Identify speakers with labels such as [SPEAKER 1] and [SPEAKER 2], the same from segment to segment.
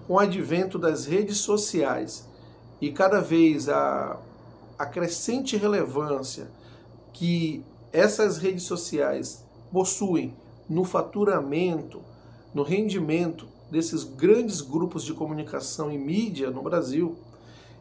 [SPEAKER 1] com o advento das redes sociais e cada vez a crescente relevância que essas redes sociais possuem no faturamento, no rendimento desses grandes grupos de comunicação e mídia no Brasil,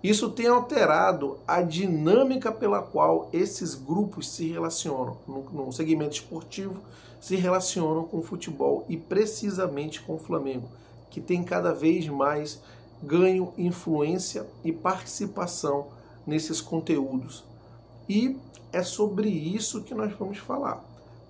[SPEAKER 1] isso tem alterado a dinâmica pela qual esses grupos se relacionam, no segmento esportivo, se relacionam com o futebol e precisamente com o Flamengo, que tem cada vez mais ganho influência e participação nesses conteúdos. E é sobre isso que nós vamos falar.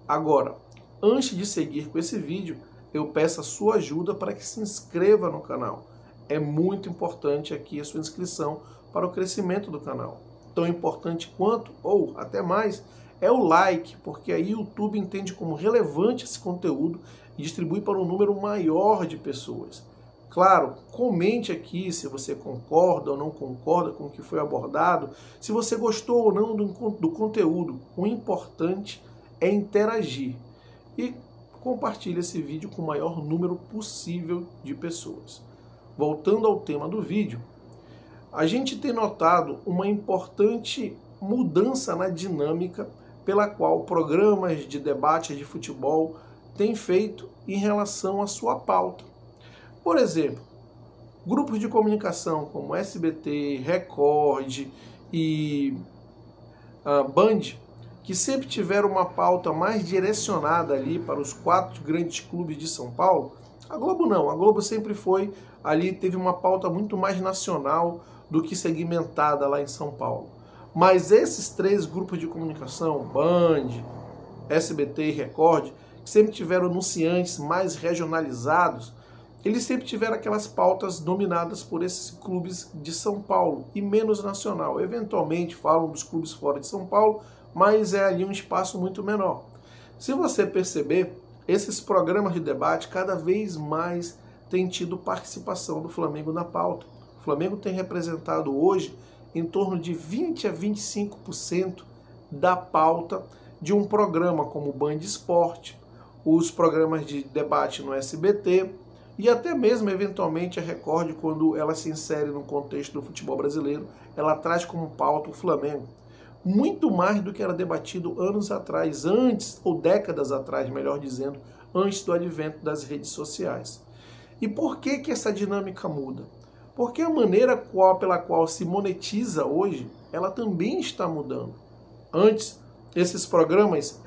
[SPEAKER 1] Agora, antes de seguir com esse vídeo, eu peço a sua ajuda para que se inscreva no canal. É muito importante aqui a sua inscrição para o crescimento do canal. Tão importante quanto, ou até mais, é o like, porque aí o YouTube entende como relevante esse conteúdo e distribui para um número maior de pessoas. Claro, comente aqui se você concorda ou não concorda com o que foi abordado, se você gostou ou não do conteúdo. O importante é interagir e compartilhe esse vídeo com o maior número possível de pessoas. Voltando ao tema do vídeo, a gente tem notado uma importante mudança na dinâmica pela qual programas de debate de futebol têm feito em relação à sua pauta. Por exemplo, grupos de comunicação como SBT, Record e Band, que sempre tiveram uma pauta mais direcionada ali para os 4 grandes clubes de São Paulo, a Globo não, a Globo sempre foi ali, teve uma pauta muito mais nacional do que segmentada lá em São Paulo. Mas esses 3 grupos de comunicação, Band, SBT e Record, que sempre tiveram anunciantes mais regionalizados, eles sempre tiveram aquelas pautas dominadas por esses clubes de São Paulo e menos nacional. Eventualmente falam dos clubes fora de São Paulo, mas é ali um espaço muito menor. Se você perceber, esses programas de debate cada vez mais têm tido participação do Flamengo na pauta. O Flamengo tem representado hoje em torno de 20 a 25% da pauta de um programa como o Band Esporte, os programas de debate no SBT e até mesmo, eventualmente, a Record, quando ela se insere no contexto do futebol brasileiro, ela traz como pauta o Flamengo. Muito mais do que era debatido anos atrás, antes, ou décadas atrás, melhor dizendo, antes do advento das redes sociais. E por que essa dinâmica muda? Porque a maneira pela qual se monetiza hoje, ela também está mudando. Antes, esses programas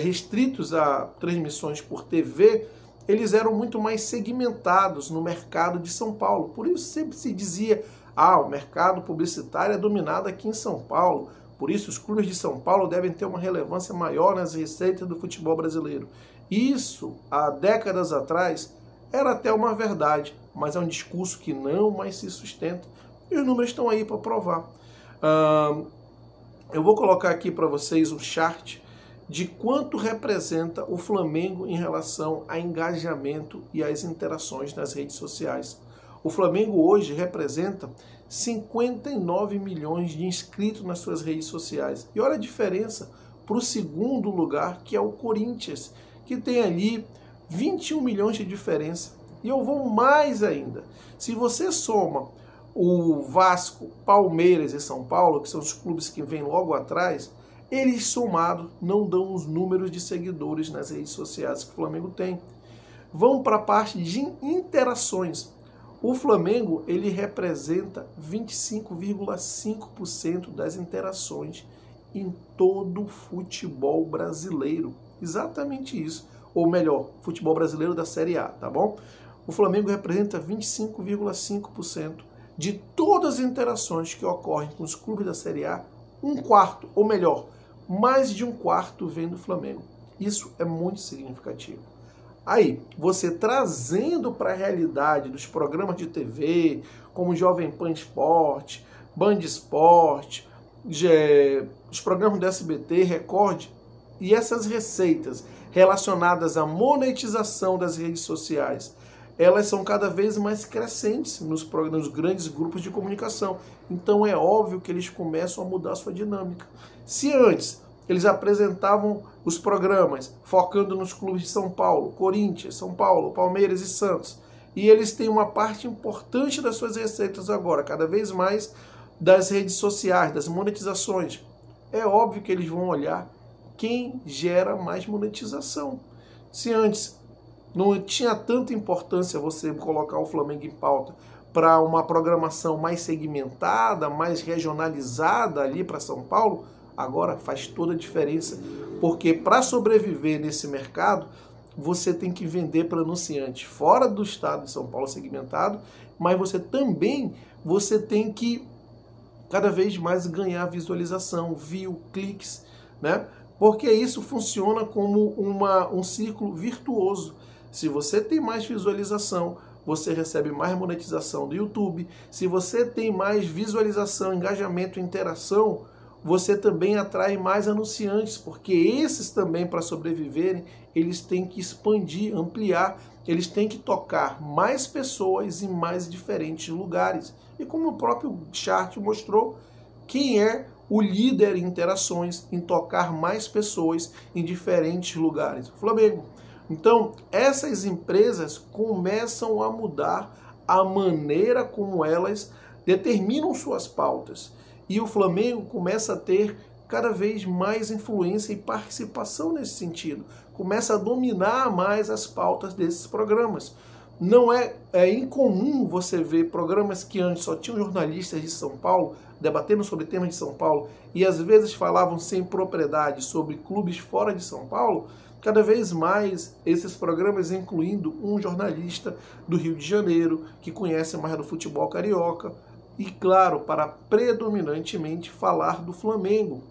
[SPEAKER 1] restritos a transmissões por TV, eles eram muito mais segmentados no mercado de São Paulo. Por isso sempre se dizia, o mercado publicitário é dominado aqui em São Paulo, por isso os clubes de São Paulo devem ter uma relevância maior nas receitas do futebol brasileiro. Isso, há décadas atrás, era até uma verdade, mas é um discurso que não mais se sustenta. E os números estão aí para provar. Eu vou colocar aqui para vocês um chart de quanto representa o Flamengo em relação a engajamento e às interações nas redes sociais. O Flamengo hoje representa 59 milhões de inscritos nas suas redes sociais. E olha a diferença para o segundo lugar, que é o Corinthians, que tem ali 21 milhões de diferença. E eu vou mais ainda. Se você soma o Vasco, Palmeiras e São Paulo, que são os clubes que vêm logo atrás, eles somados não dão os números de seguidores nas redes sociais que o Flamengo tem. Vamos para a parte de interações. O Flamengo ele representa 25,5% das interações em todo o futebol brasileiro. Exatamente isso. Ou melhor, futebol brasileiro da Série A, tá bom? O Flamengo representa 25,5% de todas as interações que ocorrem com os clubes da Série A. Um quarto, ou melhor, mais de um quarto vem do Flamengo. Isso é muito significativo. Aí, você trazendo para a realidade dos programas de TV, como Jovem Pan Esporte, Band Esporte, os programas do SBT, Record, e essas receitas relacionadas à monetização das redes sociais, elas são cada vez mais crescentes nos grandes grupos de comunicação. Então é óbvio que eles começam a mudar a sua dinâmica. Se antes eles apresentavam os programas focando nos clubes de São Paulo, Corinthians, São Paulo, Palmeiras e Santos, e eles têm uma parte importante das suas receitas agora, cada vez mais das redes sociais, das monetizações. É óbvio que eles vão olhar quem gera mais monetização. Se antes não tinha tanta importância você colocar o Flamengo em pauta para uma programação mais segmentada, mais regionalizada ali para São Paulo, agora faz toda a diferença, porque para sobreviver nesse mercado, você tem que vender para anunciantes fora do estado de São Paulo segmentado, mas você tem que cada vez mais ganhar visualização, view, cliques, né? Porque isso funciona como um círculo virtuoso. Se você tem mais visualização, você recebe mais monetização do YouTube. Se você tem mais visualização, engajamento, interação, você também atrai mais anunciantes, porque esses também, para sobreviverem, eles têm que expandir, ampliar, eles têm que tocar mais pessoas em mais diferentes lugares. E como o próprio chart mostrou, quem é o líder em interações, em tocar mais pessoas em diferentes lugares? O Flamengo. Então, essas empresas começam a mudar a maneira como elas determinam suas pautas. E o Flamengo começa a ter cada vez mais influência e participação nesse sentido. Começa a dominar mais as pautas desses programas. Não é incomum você ver programas que antes só tinham jornalistas de São Paulo debatendo sobre temas de São Paulo e às vezes falavam sem propriedade sobre clubes fora de São Paulo. Cada vez mais esses programas incluindo um jornalista do Rio de Janeiro que conhece mais do futebol carioca e, claro, para predominantemente falar do Flamengo.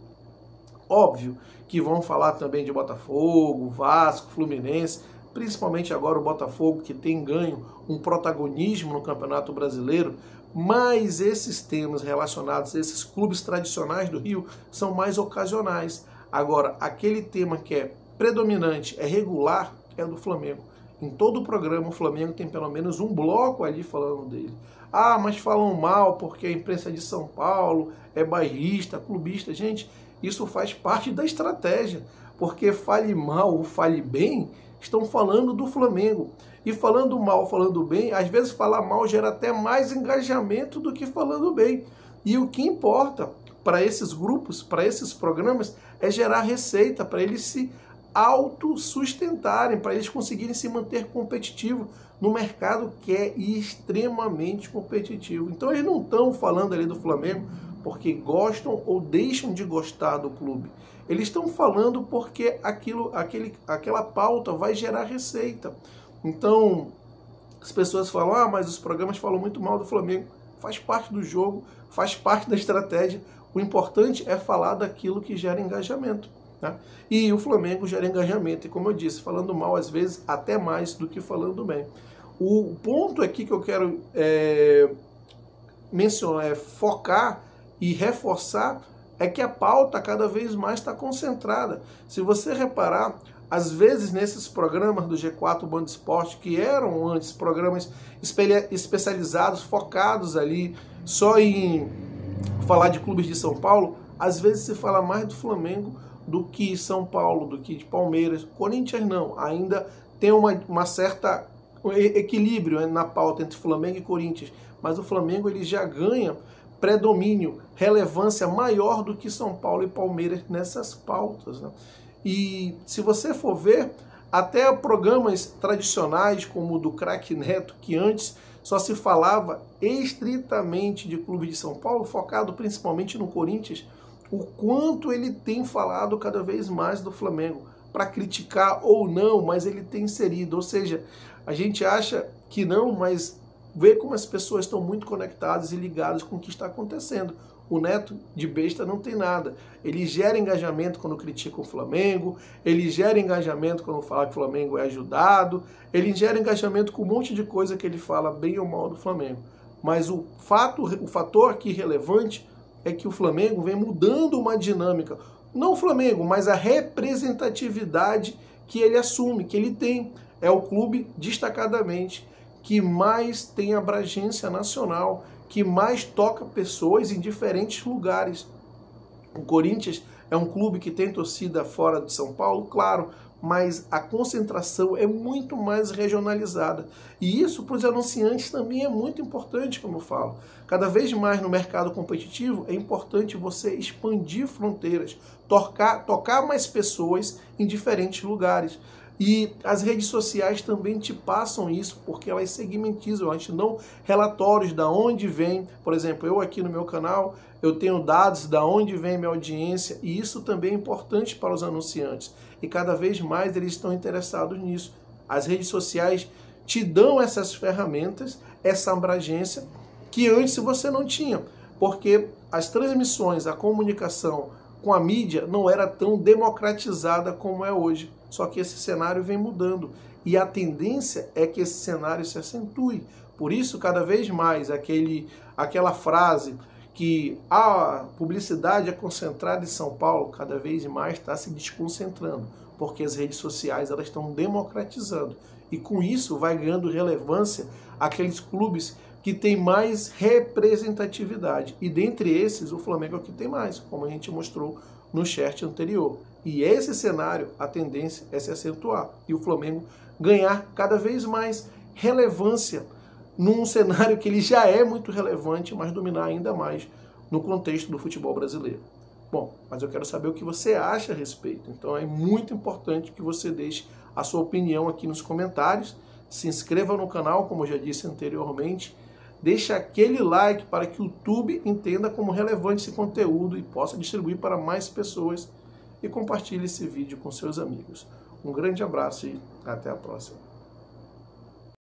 [SPEAKER 1] Óbvio que vão falar também de Botafogo, Vasco, Fluminense, principalmente agora o Botafogo, que tem ganho um protagonismo no Campeonato Brasileiro, mas esses temas relacionados a esses clubes tradicionais do Rio são mais ocasionais. Agora, aquele tema que é predominante, é regular, é do Flamengo. Em todo o programa o Flamengo tem pelo menos um bloco ali falando dele. Ah, mas falam mal porque a imprensa de São Paulo é bairrista, clubista. Gente, isso faz parte da estratégia, porque fale mal ou fale bem, estão falando do Flamengo. E falando mal, falando bem, às vezes falar mal gera até mais engajamento do que falando bem. E o que importa para esses grupos, para esses programas, é gerar receita, para eles se autossustentarem, para eles conseguirem se manter competitivos no mercado que é extremamente competitivo. Então eles não estão falando ali do Flamengo porque gostam ou deixam de gostar do clube. Eles estão falando porque aquela pauta vai gerar receita. Então, as pessoas falam, ah, mas os programas falam muito mal do Flamengo. Faz parte do jogo, faz parte da estratégia. O importante é falar daquilo que gera engajamento. Né? E o Flamengo gera engajamento. E como eu disse, falando mal, às vezes, até mais do que falando bem. O ponto aqui que eu quero mencionar, focar e reforçar, é que a pauta cada vez mais está concentrada. Se você reparar, às vezes nesses programas do G4 Band Esporte, que eram antes programas especializados, focados ali só em falar de clubes de São Paulo, às vezes se fala mais do Flamengo do que São Paulo, do que de Palmeiras. Corinthians não, ainda tem uma certa equilíbrio na pauta entre Flamengo e Corinthians, mas o Flamengo ele já ganha predomínio, relevância maior do que São Paulo e Palmeiras nessas pautas, né? E se você for ver, até programas tradicionais como o do Craque Neto, que antes só se falava estritamente de clube de São Paulo, focado principalmente no Corinthians, o quanto ele tem falado cada vez mais do Flamengo, para criticar ou não, mas ele tem inserido. Ou seja, a gente acha que não, mas vê como as pessoas estão muito conectadas e ligadas com o que está acontecendo. O Neto de besta não tem nada. Ele gera engajamento quando critica o Flamengo, ele gera engajamento quando fala que o Flamengo é ajudado, ele gera engajamento com um monte de coisa que ele fala bem ou mal do Flamengo. Mas o fator aqui relevante é que o Flamengo vem mudando uma dinâmica. Não o Flamengo, mas a representatividade que ele assume, que ele tem. É o clube, destacadamente, que mais tem abrangência nacional, que mais toca pessoas em diferentes lugares. O Corinthians é um clube que tem torcida fora de São Paulo, claro, mas a concentração é muito mais regionalizada. E isso para os anunciantes também é muito importante, como eu falo. Cada vez mais no mercado competitivo é importante você expandir fronteiras, tocar mais pessoas em diferentes lugares. E as redes sociais também te passam isso, porque elas segmentizam, elas te dão relatórios de onde vem. Por exemplo, eu aqui no meu canal, eu tenho dados de onde vem minha audiência, e isso também é importante para os anunciantes. E cada vez mais eles estão interessados nisso. As redes sociais te dão essas ferramentas, essa abrangência, que antes você não tinha, porque as transmissões, a comunicação com a mídia não era tão democratizada como é hoje. Só que esse cenário vem mudando e a tendência é que esse cenário se acentue. Por isso, cada vez mais, aquela frase que a publicidade é concentrada em São Paulo, cada vez mais está se desconcentrando, porque as redes sociais elas estão democratizando. E com isso vai ganhando relevância aqueles clubes que têm mais representatividade. E dentre esses, o Flamengo é o que tem mais, como a gente mostrou no chat anterior. E esse cenário, a tendência é se acentuar e o Flamengo ganhar cada vez mais relevância num cenário que ele já é muito relevante, mas dominar ainda mais no contexto do futebol brasileiro. Bom, mas eu quero saber o que você acha a respeito. Então é muito importante que você deixe a sua opinião aqui nos comentários. Se inscreva no canal, como eu já disse anteriormente. Deixe aquele like para que o YouTube entenda como relevante esse conteúdo e possa distribuir para mais pessoas. E compartilhe esse vídeo com seus amigos. Um grande abraço e até a próxima.